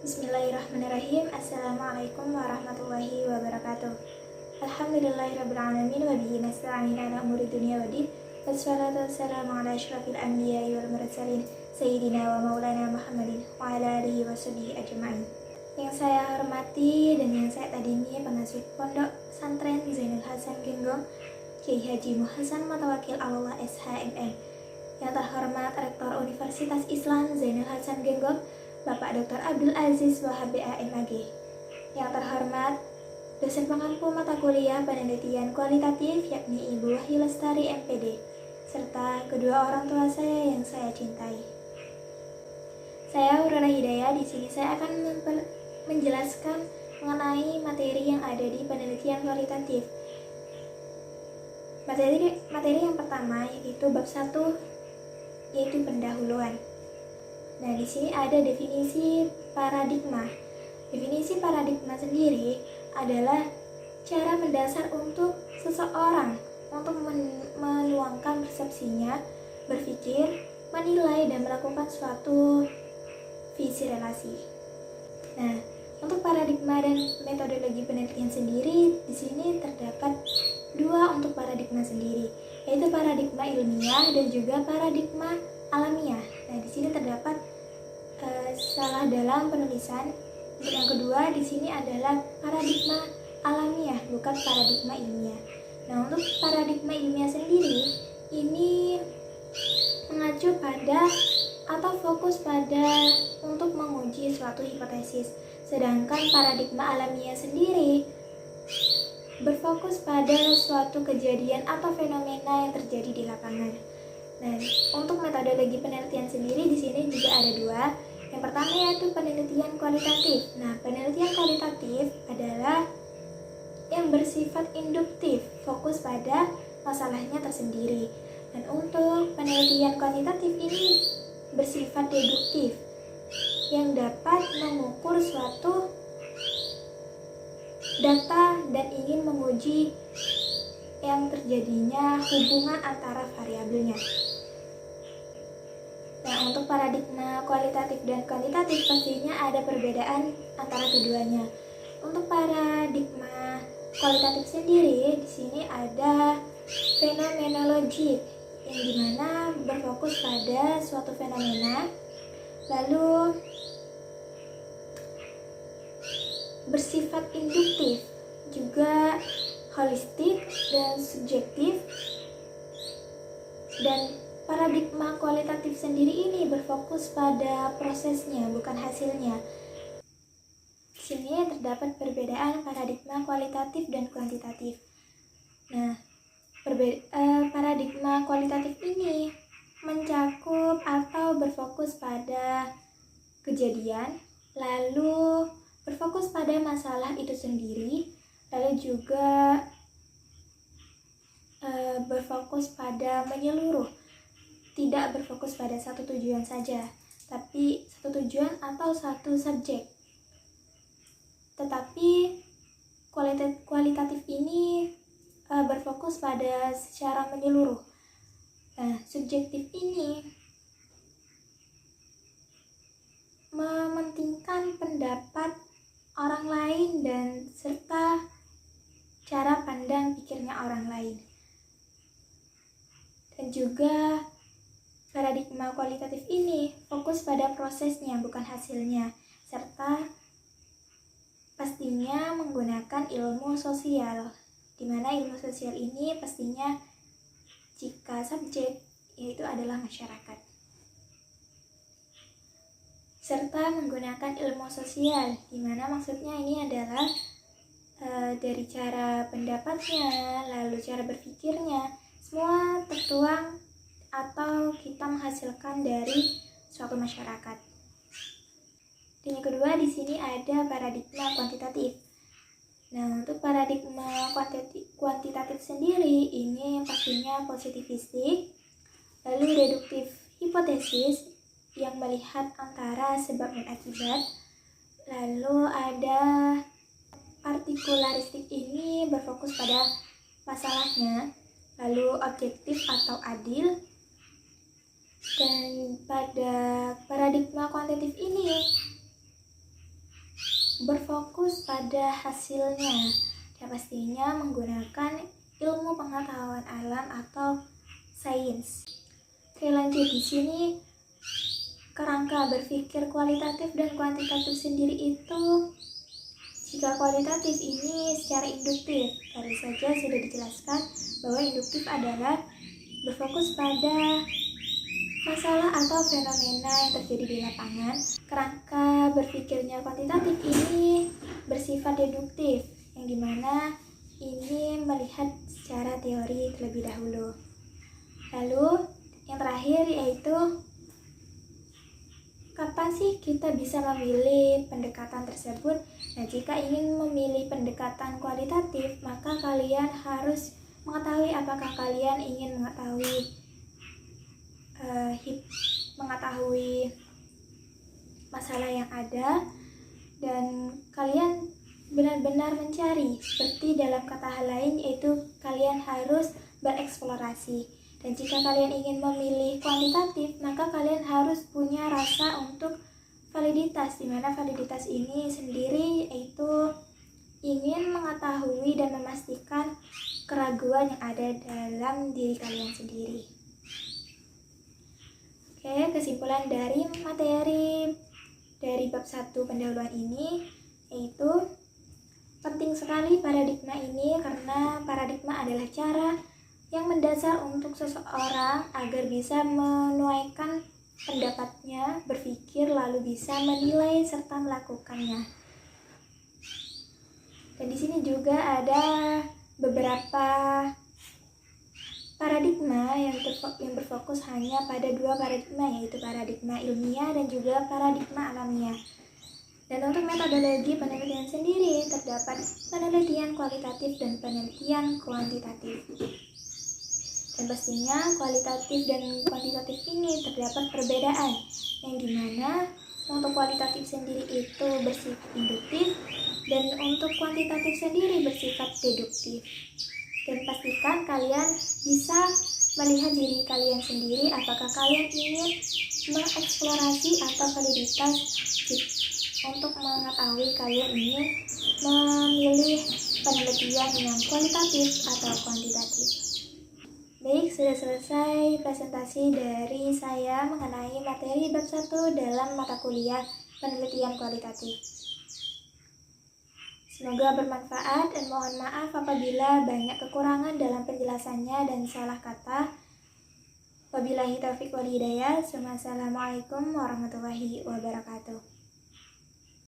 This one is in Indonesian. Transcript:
Bismillahirrahmanirrahim. Assalamualaikum warahmatullahi wabarakatuh. Alhamdulillahirrabbilalamin. Wabihi nasta'in ala umuri dunia waddin. Wassalatu wassalamu ala asyrafil anbiya'i wal mursalin Sayyidina wa maulana Muhammadin wa ala alihi wa sahbihi ajma'in. Yang saya hormati dan yang saya tadini pengasuh Pondok Pesantren Zainul Hasan Genggong Kiai Haji Muhasan Mutawakil Allah SHMM. Yang terhormat Rektor Universitas Islam Zainul Hasan Genggong Bapak Dr. Abdul Aziz Wahab MAG. Yang terhormat dosen pengampu mata kuliah penelitian kualitatif yakni Ibu Wahyu Lestari MPD, serta kedua orang tua saya yang saya cintai. Saya Aurora Hidayah. Di sini saya akan menjelaskan mengenai materi yang ada di penelitian kualitatif. Materi yang pertama yaitu bab 1, yaitu pendahuluan. Nah, di sini ada definisi paradigma. Definisi paradigma sendiri adalah cara mendasar untuk seseorang untuk menuangkan persepsinya, berpikir, menilai, dan melakukan suatu visi relasi. Nah, untuk paradigma dan metodologi penelitian sendiri, di sini terdapat dua untuk paradigma sendiri, yaitu paradigma ilmiah dan juga paradigma alamiah. Nah, di sini terdapat salah dalam penulisan. Untuk yang kedua, di sini adalah paradigma alamiah, bukan paradigma ilmiah. Nah, untuk paradigma ilmiah sendiri, ini mengacu pada atau fokus pada untuk menguji suatu hipotesis. Sedangkan paradigma alamiah sendiri berfokus pada suatu kejadian atau fenomena yang terjadi di lapangan. Nah, untuk metodologi penelitian sendiri di sini juga ada dua. Yang pertama yaitu penelitian kualitatif. Nah, penelitian kualitatif adalah yang bersifat induktif, fokus pada masalahnya tersendiri. Dan untuk penelitian kuantitatif ini bersifat deduktif, yang dapat mengukur suatu data dan ingin menguji yang terjadinya hubungan antara variabelnya. Nah, untuk paradigma kualitatif dan kuantitatif pastinya ada perbedaan antara keduanya. Untuk paradigma kualitatif sendiri, di sini ada fenomenologi, yang dimana berfokus pada suatu fenomena, lalu bersifat induktif, juga holistik dan subjektif. Dan paradigma kualitatif sendiri ini berfokus pada prosesnya, bukan hasilnya. Di sini terdapat perbedaan paradigma kualitatif dan kuantitatif. Nah, paradigma kualitatif ini mencakup atau berfokus pada kejadian, lalu berfokus pada masalah itu sendiri, lalu juga berfokus pada menyeluruh, tidak berfokus pada satu tujuan saja, tapi satu tujuan atau satu subjek. Tetapi kualitatif ini berfokus pada secara menyeluruh. Nah, subjektif ini mementingkan pendapat orang lain dan serta cara pandang pikirnya orang lain. Dan juga paradigma kualitatif ini fokus pada prosesnya, bukan hasilnya, serta pastinya menggunakan ilmu sosial, di mana ilmu sosial ini pastinya jika subjek yaitu adalah masyarakat, serta menggunakan ilmu sosial, di mana maksudnya ini adalah dari cara pendapatnya, lalu cara berpikirnya, semua tertuang atau kita menghasilkan dari suatu masyarakat. Dan yang kedua, di sini ada paradigma kuantitatif. Nah, untuk paradigma kuantitatif sendiri ini yang pastinya positivistik, lalu deduktif hipotesis yang melihat antara sebab dan akibat, lalu ada partikularistik ini berfokus pada masalahnya, lalu objektif atau adil. Dan pada paradigma kuantitatif ini berfokus pada hasilnya, dan pastinya menggunakan ilmu pengetahuan alam atau sains. Oke, lanjut. Di sini kerangka berpikir kualitatif dan kuantitatif sendiri itu, jika kualitatif ini secara induktif, tadi saja sudah dijelaskan bahwa induktif adalah berfokus pada masalah atau fenomena yang terjadi di lapangan. Kerangka berpikirnya kuantitatif ini bersifat deduktif, yang dimana ini melihat secara teori terlebih dahulu. Lalu yang terakhir yaitu kapan sih kita bisa memilih pendekatan tersebut? Nah, jika ingin memilih pendekatan kualitatif, maka kalian harus mengetahui apakah kalian ingin mengetahui masalah yang ada, dan kalian benar-benar mencari, seperti dalam kata lain yaitu kalian harus bereksplorasi. Dan jika kalian ingin memilih kuantitatif, maka kalian harus punya rasa untuk validitas, di mana validitas ini sendiri yaitu ingin mengetahui dan memastikan keraguan yang ada dalam diri kalian sendiri. Oke, kesimpulan dari materi dari bab 1 pendahuluan ini yaitu penting sekali paradigma ini, karena paradigma adalah cara yang mendasar untuk seseorang agar bisa menuaikan pendapatnya, berpikir, lalu bisa menilai serta melakukannya. Dan di sini juga ada beberapa paradigma yang berfokus hanya pada 2 paradigma, yaitu paradigma ilmiah dan juga paradigma alamiah. Dan untuk metodologi penelitian sendiri terdapat penelitian kualitatif dan penelitian kuantitatif. Dan pastinya kualitatif dan kuantitatif ini terdapat perbedaan, yang dimana untuk kualitatif sendiri itu bersifat induktif dan untuk kuantitatif sendiri bersifat deduktif. Dan pastikan kalian bisa melihat diri kalian sendiri, apakah kalian ingin mengeksplorasi atau validitas untuk mengetahui kalian ingin memilih penelitian yang kualitatif atau kuantitatif. Baik, sudah selesai presentasi dari saya mengenai materi bab 1 dalam mata kuliah penelitian kualitatif. Semoga bermanfaat dan mohon maaf apabila banyak kekurangan dalam penjelasannya dan salah kata. Wabillahi taufiq wal hidayah. Wassalamualaikum warahmatullahi wabarakatuh.